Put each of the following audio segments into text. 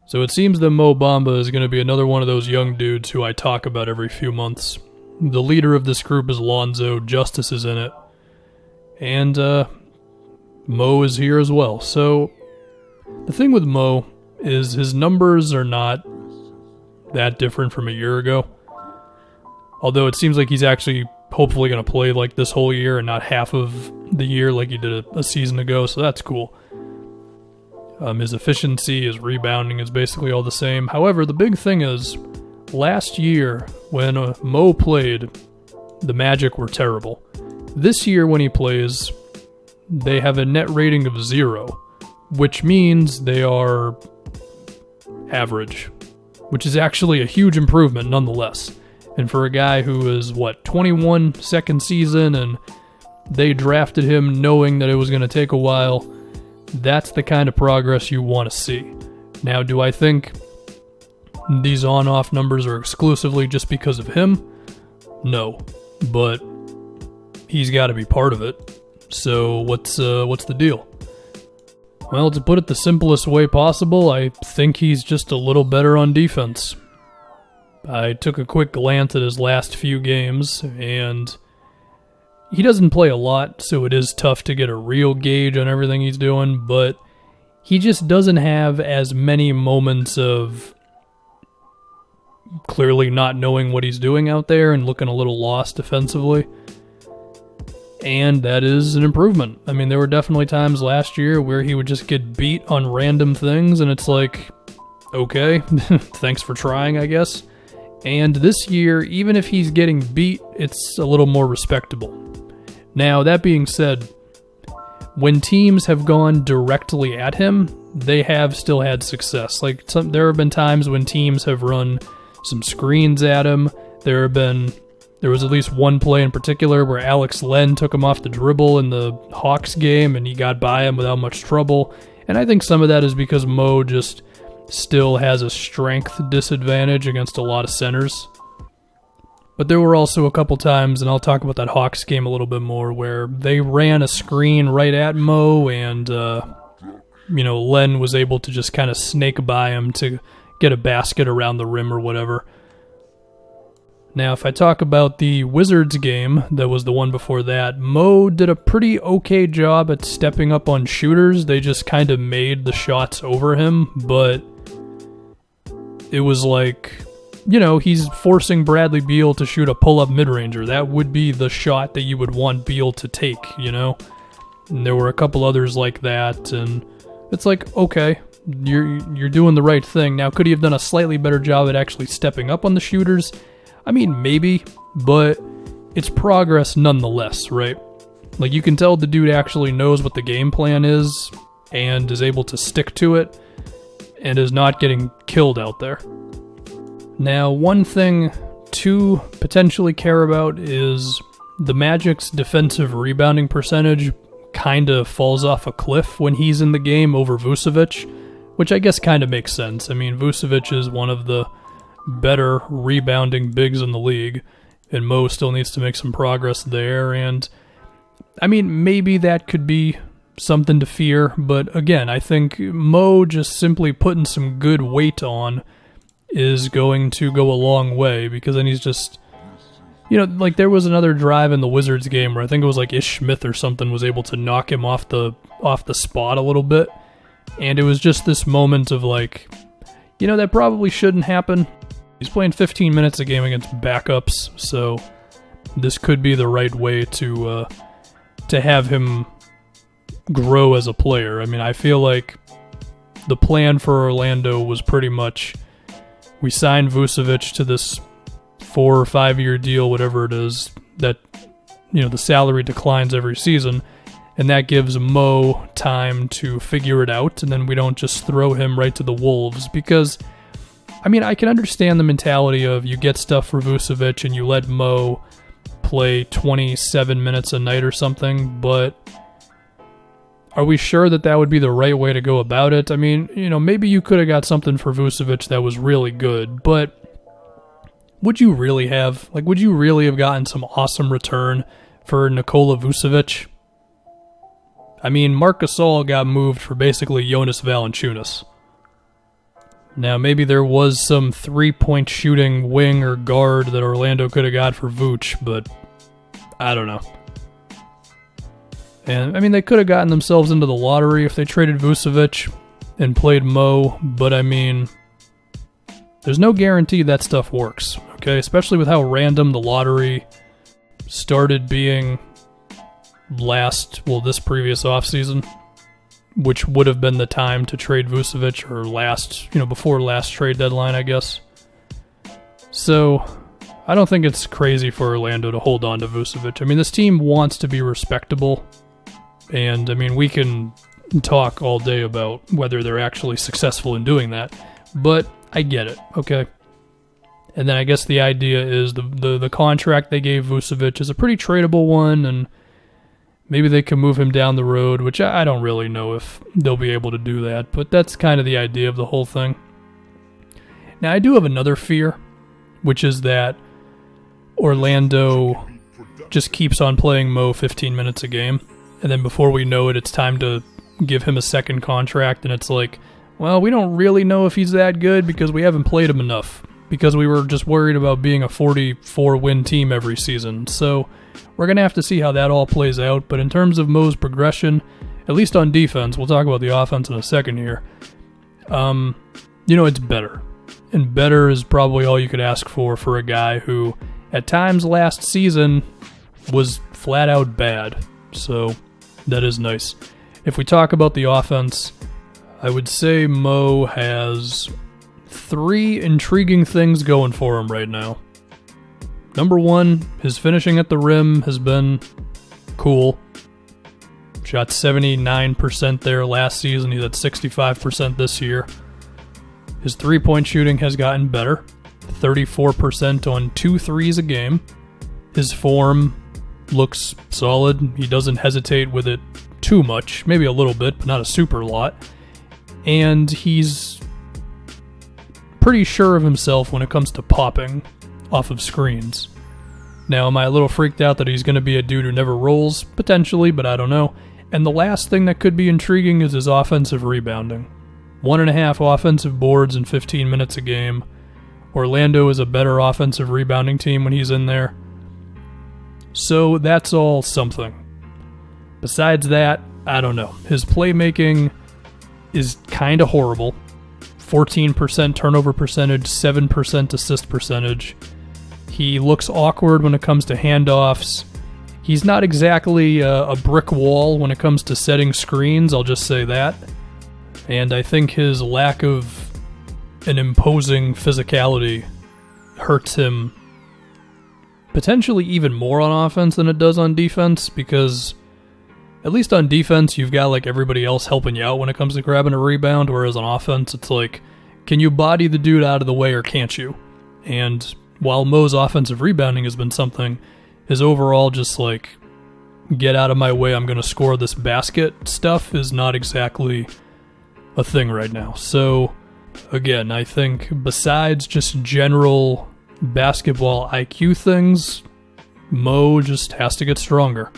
So it seems that Mo Bamba is going to be another one of those young dudes who I talk about every few months. The leader of this group is Lonzo, Justice is in it, and Mo is here as well. So the thing with Mo is his numbers are not that different from a year ago. Although it seems like he's actually hopefully going to play like this whole year and not half of the year like he did a season ago, so that's cool. His efficiency, his rebounding is basically all the same. However, the big thing is, last year when Mo played, the Magic were terrible. This year when he plays, they have a net rating of 0, which means they are average, which is actually a huge improvement nonetheless. And for a guy who is, 21 second season, and they drafted him knowing that it was going to take a while, that's the kind of progress you want to see. Now, do I think these on-off numbers are exclusively just because of him? No, but he's got to be part of it. So what's the deal? Well, to put it the simplest way possible, I think he's just a little better on defense. I took a quick glance at his last few games, and he doesn't play a lot, so it is tough to get a real gauge on everything he's doing, but he just doesn't have as many moments of clearly not knowing what he's doing out there and looking a little lost defensively. And that is an improvement. I mean, there were definitely times last year where he would just get beat on random things, and it's like, okay, thanks for trying, I guess. And this year, even if he's getting beat, it's a little more respectable. Now, that being said, when teams have gone directly at him, they have still had success. Like, there have been times when teams have run some screens at him. There was at least one play in particular where Alex Len took him off the dribble in the Hawks game, and he got by him without much trouble. And I think some of that is because Mo just still has a strength disadvantage against a lot of centers. But there were also a couple times, and I'll talk about that Hawks game a little bit more, where they ran a screen right at Mo, and Len was able to just kind of snake by him to get a basket around the rim or whatever. Now, if I talk about the Wizards game, that was the one before that, Mo did a pretty okay job at stepping up on shooters. They just kind of made the shots over him, but it was like, he's forcing Bradley Beal to shoot a pull-up mid-ranger. That would be the shot that you would want Beal to take, And there were a couple others like that, and it's like, okay, you're doing the right thing. Now, could he have done a slightly better job at actually stepping up on the shooters? I mean, maybe, but it's progress nonetheless, right? Like, you can tell the dude actually knows what the game plan is and is able to stick to it and is not getting killed out there. Now, one thing to potentially care about is the Magic's defensive rebounding percentage kind of falls off a cliff when he's in the game over Vucevic, which I guess kind of makes sense. I mean, Vucevic is one of the better rebounding bigs in the league, and Mo still needs to make some progress there, and I mean, maybe that could be something to fear, but again, I think Mo just simply putting some good weight on is going to go a long way, because then he's just, like there was another drive in the Wizards game where I think it was like Ish Smith or something was able to knock him off the spot a little bit, and it was just this moment of like, that probably shouldn't happen. He's playing 15 minutes a game against backups, so this could be the right way to have him grow as a player. I mean, I feel like the plan for Orlando was pretty much, we signed Vucevic to this 4 or 5 year deal, whatever it is, that, the salary declines every season, and that gives Mo time to figure it out, and then we don't just throw him right to the Wolves, because I mean, I can understand the mentality of you get stuff for Vucevic and you let Mo play 27 minutes a night or something, but are we sure that would be the right way to go about it? I mean, maybe you could have got something for Vucevic that was really good, but would you really have? Like, would you really have gotten some awesome return for Nikola Vucevic? I mean, Marc Gasol got moved for basically Jonas Valanciunas. Now, maybe there was some three-point shooting wing or guard that Orlando could have got for Vooch, but I don't know. And, I mean, they could have gotten themselves into the lottery if they traded Vucevic and played Mo, but I mean, there's no guarantee that stuff works, okay? Especially with how random the lottery started being this previous offseason, which would have been the time to trade Vucevic, or before last trade deadline, I guess. So, I don't think it's crazy for Orlando to hold on to Vucevic. I mean, this team wants to be respectable, and, I mean, we can talk all day about whether they're actually successful in doing that, but I get it, okay? And then I guess the idea is the contract they gave Vucevic is a pretty tradable one, and maybe they can move him down the road, which I don't really know if they'll be able to do that, but that's kind of the idea of the whole thing. Now, I do have another fear, which is that Orlando just keeps on playing Mo 15 minutes a game, and then before we know it, it's time to give him a second contract, and it's like, well, we don't really know if he's that good because we haven't played him enough, because we were just worried about being a 44-win team every season. So we're going to have to see how that all plays out. But in terms of Mo's progression, at least on defense, we'll talk about the offense in a second here, it's better. And better is probably all you could ask for a guy who, at times last season, was flat out bad. So that is nice. If we talk about the offense, I would say Mo has 3 intriguing things going for him right now. Number 1, his finishing at the rim has been cool. Shot 79% there last season. He's at 65% this year. His three-point shooting has gotten better. 34% on 2 threes a game. His form looks solid. He doesn't hesitate with it too much. Maybe a little bit, but not a super lot. And he's pretty sure of himself when it comes to popping off of screens. Now, am I a little freaked out that he's going to be a dude who never rolls? Potentially, but I don't know. And the last thing that could be intriguing is his offensive rebounding. 1.5 offensive boards in 15 minutes a game. Orlando is a better offensive rebounding team when he's in there. So that's all something. Besides that, I don't know. His playmaking is kind of horrible. 14% turnover percentage, 7% assist percentage. He looks awkward when it comes to handoffs. He's not exactly a brick wall when it comes to setting screens, I'll just say that. And I think his lack of an imposing physicality hurts him potentially even more on offense than it does on defense, because at least on defense, you've got like everybody else helping you out when it comes to grabbing a rebound, whereas on offense, it's like, can you body the dude out of the way or can't you? And while Mo's offensive rebounding has been something, his overall just like, get out of my way, I'm going to score this basket stuff is not exactly a thing right now. So, again, I think besides just general basketball IQ things, Mo just has to get stronger.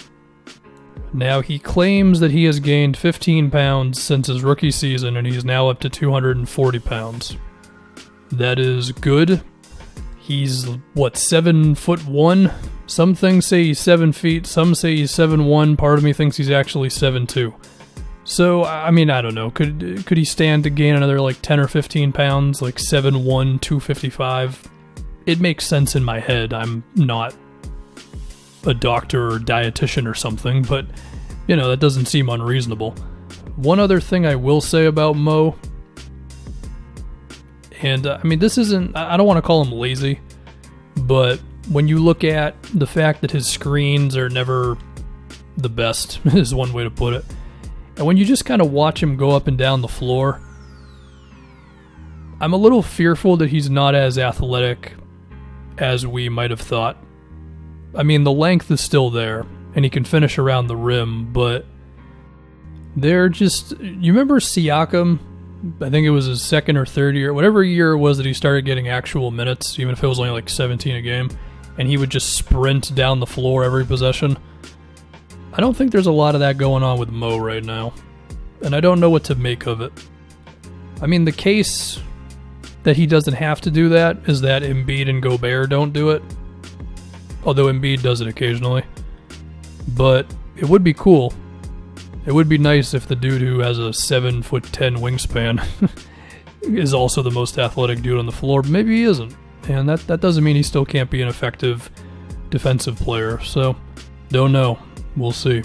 Now, he claims that he has gained 15 pounds since his rookie season, and he's now up to 240 pounds. That is good. He's, 7'1"? Some things say he's 7 feet, some say he's 7'1", part of me thinks he's actually 7'2". So, I mean, I don't know. Could he stand to gain another, 10 or 15 pounds, 7'1", 255? It makes sense in my head. I'm not a doctor or dietitian or something, but, that doesn't seem unreasonable. One other thing I will say about Mo, and, this isn't, I don't want to call him lazy, but when you look at the fact that his screens are never the best, is one way to put it, and when you just kind of watch him go up and down the floor, I'm a little fearful that he's not as athletic as we might have thought. The length is still there, and he can finish around the rim, but they're just... You remember Siakam? I think it was his second or third year, whatever year it was that he started getting actual minutes, even if it was only 17 a game, and he would just sprint down the floor every possession. I don't think there's a lot of that going on with Mo right now, and I don't know what to make of it. The case that he doesn't have to do that is that Embiid and Gobert don't do it. Although Embiid does it occasionally. But it would be cool. It would be nice if the dude who has a 7'10" wingspan is also the most athletic dude on the floor. But maybe he isn't. And that doesn't mean he still can't be an effective defensive player. So, don't know. We'll see.